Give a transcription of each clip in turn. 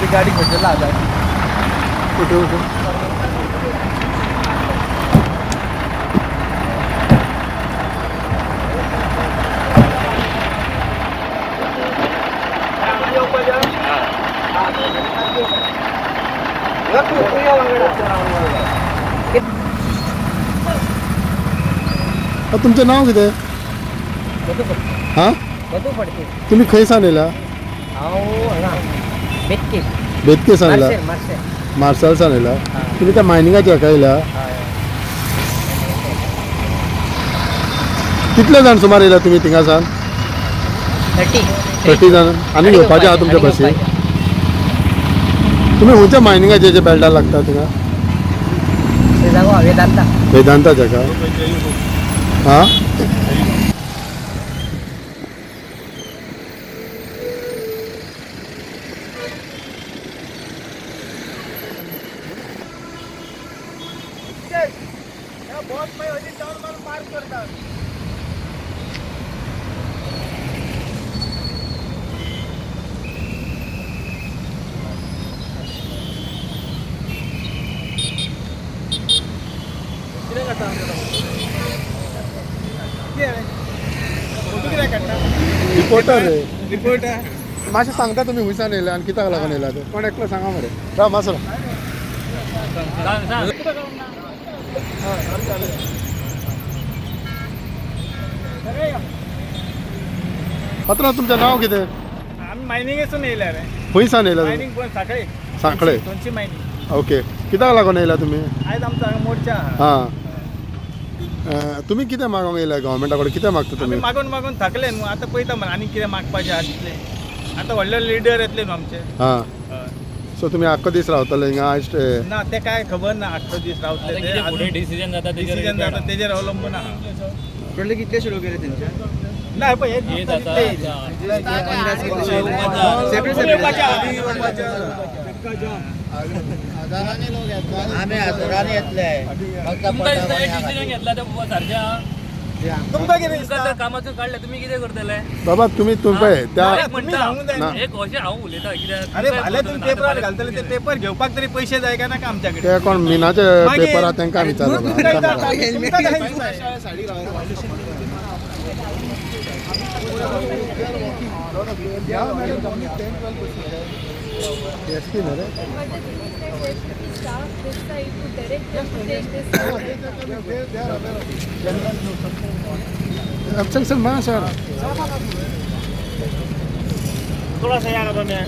ती गाडी खोचला आता. कुठे कुठे तुमचं नाव किती आहे? हां तुम्ही खंय सांगलेला? बेतके सांगला मार्शल सांगलेला. तुम्ही त्या मायनिंगाच्या हाका येयला? कितले जाण सुमार येयला तुम्ही थिंगासान? 30 जाण. आनी येवपाचे आहा तुमच्या बसी? तुम्ही खंयच्या मायनिंगाचे बेल्टार लागता थिंगा? वेदांताच्या का? हां रिपोर्टर रे. रिपोर्टर मातशें सांगता तुमी हुंयसान येयला आनी कित्याक लागून येयला ते कोण एकलो सांगा मरे. राव मातसो पात्रांव तुमचें नांव कितें? आम्ही मायनिंगेसून येयला रे. खुंयसान येयला तुमी? मायनिंग पण सांखळे. सांखळे. दोनची मायनिंग. ओके कित्याक लागून येयला तुमी? आयज आमचो हांगा मोर्चा आहा. हां तुमी कितें मागोंक येयला गव्हर्मेंटा कडेन? कितें मागता आमी तुमी? मागून मागून थकले न्हू. आतां पळयता मरे आनी कितें मागपाचें आहा तितलें. आतां व्हडले लिडर येतले न्हू आमचे. हां सो तुमी आख्खो दीस रावतले हिंगा आयज? ना ते काय खबर ना आठवो दीस रावतले ते. फुडें डिसिजन जाता डिसिजन जाता तेजेर अवलंबून आहा. टोटल कितले सुरू केले तेंचे? ना पळय हे जाता आम्ही हजारांनी येतले. तुमकां डिसिजन घेतला ते सारख्या तुमकां कितें तुमकां दिसता? जर कामाचो काडले तुमी कितें करतले? बाबा तुमी पळय त्या तुमी सांगूंक जाय न्हू. एक अशें हांव उलयतां कित्याक अरे फाल्यां तुमी पेपरार घालतले ते पेपर घेवपाक तरी पयशे जाय काय नाका आमच्या कडेन? ते कोण मिनाचे पेपर आहा तांकां विचारला. एसपी न्हू रे? चल चल मा सर थोड़ा सा यार मैं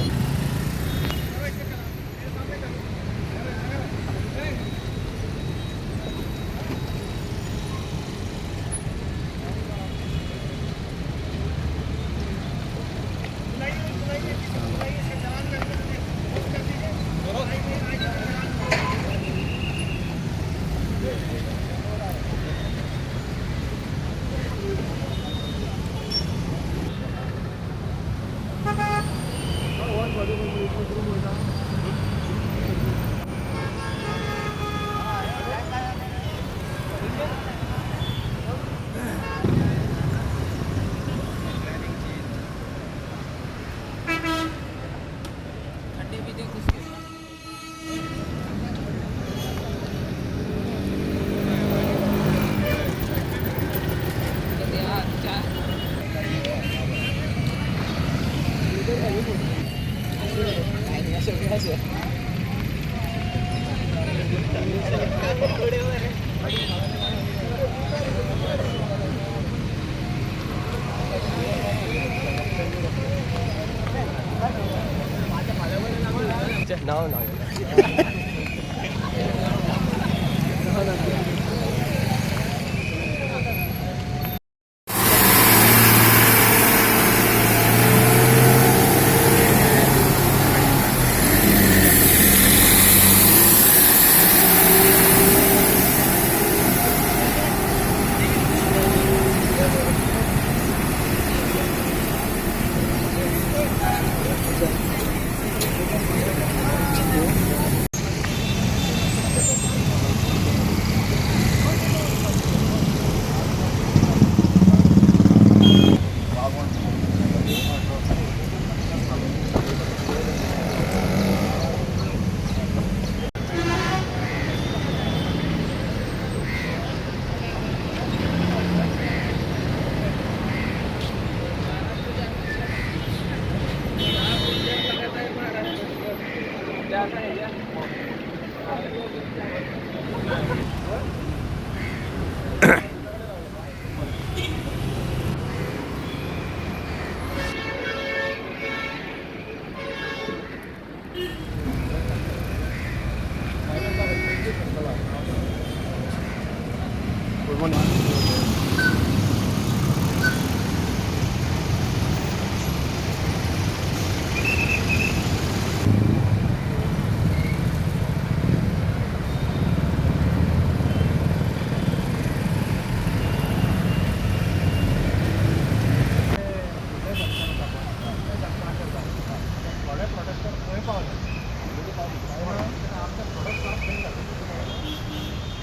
No.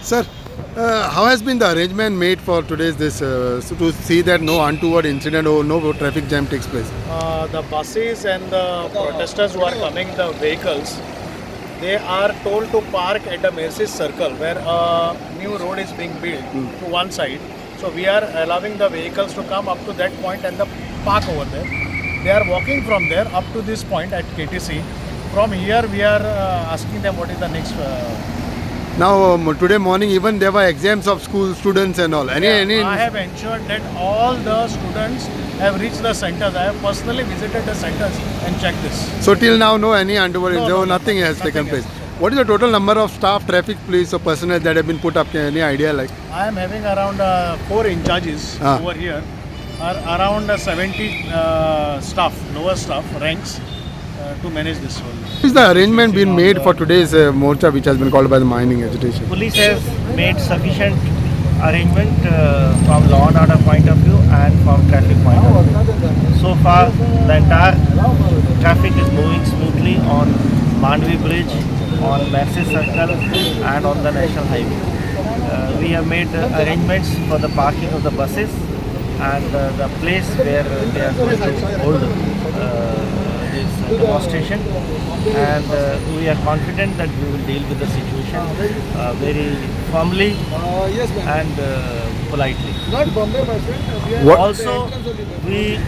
Sir, how has been the arrangement made for today's so to see that no untoward incident or no traffic jam takes place? The buses and the protesters who are coming, the vehicles, they are told to park at the Macy's Circle where a new road is being built to one side. So we are allowing the vehicles to come up to that point and the park over there. They are walking from there up to this point at KTC. From here we are asking them what is the next. Now, today morning even there were exams of school students and all. Any I have ensured that all the students have reached the centers. I have personally visited the centers and checked this. So till now, no any untoward No, incident, no, nothing has nothing taken has. place. What is the total number of staff, traffic police or personnel that have been put up? Any idea like? I am having around 4 in charges over here, are around 70 staff, lower staff ranks to manage this whole. Is the arrangement been made for today's morcha which has been called by the mining agitation? Police has made sufficient arrangement from law and order point of view and from traffic point of view. So far, the entire traffic is moving smoothly on Mandvi Bridge, on Macy's Circle and on the National Highway. We have made arrangements for the parking of the buses and the place where they are going to hold this demonstration, and we are confident that we will deal with the situation very firmly and politely. What? Also, we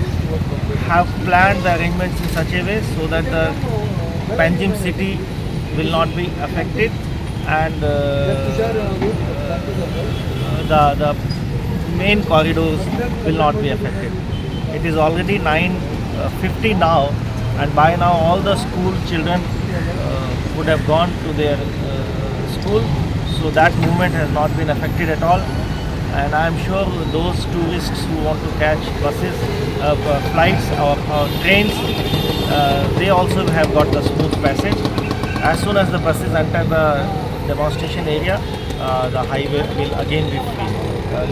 have planned the arrangements in such a way so that the Panjim city will not be affected and the main corridors will not be affected. It is already 9:50 now, and by now all the school children would have gone to their school, so that movement has not been affected at all. And I am sure those tourists who want to catch buses, flights or trains, they also have got the smooth passage. As soon as the buses enter the demonstration area, the highway will again be free.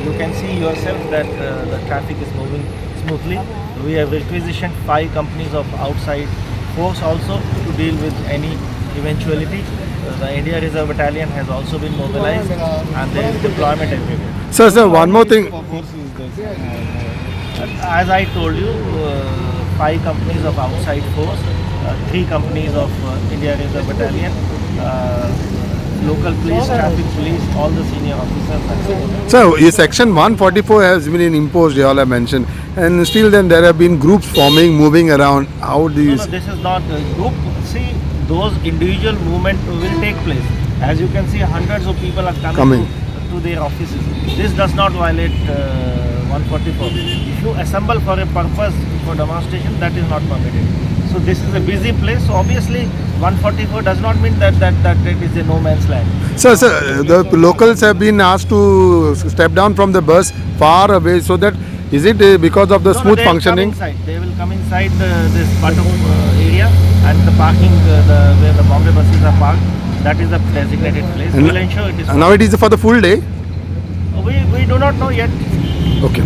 You can see yourself that the traffic is moving smoothly. We have requisitioned 5 companies of outside force also to deal with any eventuality. The India Reserve Battalion has also been mobilized and there is deployment everywhere. Sir, one more thing. As I told you, 5 companies of outside force, 3 companies of India Reserve Battalion, local police, traffic police, all the senior officers. So, section 144 has been imposed, you all have mentioned, and still then there have been groups forming, moving around. How do you? No, this is not a group. See, those individual movement will take place. As you can see, hundreds of people are coming. To their offices. This does not violate 144. If you assemble for a purpose for demonstration, that is not permitted. So this is a busy place. So obviously 144 does not mean that it is a no man's land. Sir, the locals have been asked to step down from the bus far away, so that is it because of the No, smooth they will functioning? come inside. They will come inside this Patok area and the parking where the Bombay buses are parked. That is the designated place. We will ensure it is. Now it is for the full day. We do not know yet. Okay.